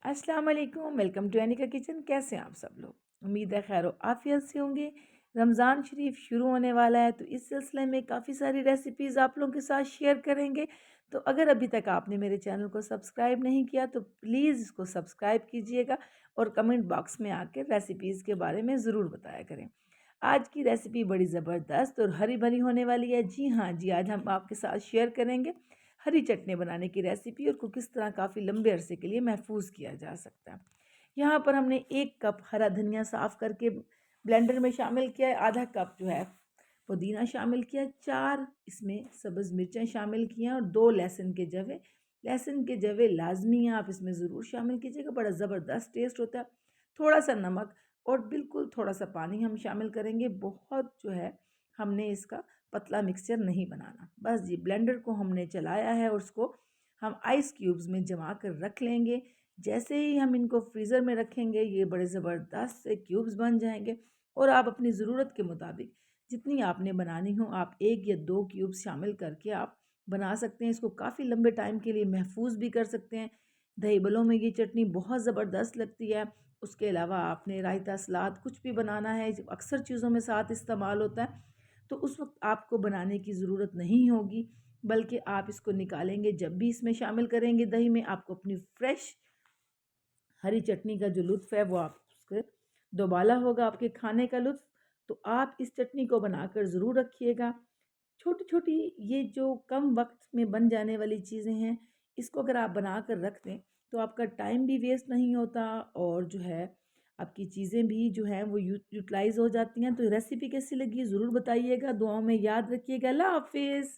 अस्सलाम वालेकुम, welcome to Aneka kitchen. कैसे हैं आप सब लोग? उम्मीद है खैर आफियत से होंगे। रमज़ान शरीफ शुरू होने वाला है तो इस सिलसिले में काफ़ी सारी रेसिपीज़ आप लोगों के साथ शेयर करेंगे। तो अगर अभी तक आपने मेरे चैनल को सब्सक्राइब नहीं किया तो प्लीज़ इसको सब्सक्राइब कीजिएगा और कमेंट बॉक्स में आकर रेसिपीज़ के बारे में ज़रूर बताया करें। आज की रेसिपी बड़ी ज़बरदस्त और हरी भरी होने वाली है। जी हाँ जी, आज हम आपके साथ शेयर करेंगे हरी चटनी बनाने की रेसिपी और को किस तरह काफ़ी लंबे अरसे के लिए महफूज किया जा सकता है। यहाँ पर हमने 1 कप हरा धनिया साफ़ करके ब्लेंडर में शामिल किया है। आधा कप जो है पुदीना शामिल किया, 4 इसमें सब्ज़ मिर्चें शामिल की हैं और 2 लहसुन के जवे। लहसुन के जवे लाजमी हैं, आप इसमें ज़रूर शामिल कीजिएगा, बड़ा ज़बरदस्त टेस्ट होता है। थोड़ा सा नमक और बिल्कुल थोड़ा सा पानी हम शामिल करेंगे। बहुत जो है हमने इसका पतला मिक्सचर नहीं बनाना। बस ये ब्लेंडर को हमने चलाया है और उसको हम आइस क्यूब्स में जमा कर रख लेंगे। जैसे ही हम इनको फ्रीज़र में रखेंगे ये बड़े ज़बरदस्त से क्यूब्स बन जाएंगे और आप अपनी ज़रूरत के मुताबिक जितनी आपने बनानी हो आप 1 या 2 क्यूब्स शामिल करके आप बना सकते हैं। इसको काफ़ी लंबे टाइम के लिए महफूज भी कर सकते हैं। दही बलों में ये चटनी बहुत ज़बरदस्त लगती है। उसके अलावा आपने रायता, सलाद कुछ भी बनाना है, जो अक्सर चीज़ों में साथ इस्तेमाल होता है, तो उस वक्त आपको बनाने की ज़रूरत नहीं होगी, बल्कि आप इसको निकालेंगे जब भी इसमें शामिल करेंगे दही में, आपको अपनी फ्रेश हरी चटनी का जो लुत्फ़ है वो आप उसके दोबाला होगा आपके खाने का लुत्फ़। तो आप इस चटनी को बनाकर ज़रूर रखिएगा। छोटी-छोटी ये जो कम वक़्त में बन जाने वाली चीज़ें हैं, इसको अगर आप बना कर रख दें, तो आपका टाइम भी वेस्ट नहीं होता और जो है आपकी चीज़ें भी जो हैं वो यूटिलाइज़ हो जाती हैं। तो रेसिपी कैसी लगी ज़रूर बताइएगा, दुआओं में याद रखिएगा। अल्लाह हाफ़िज़।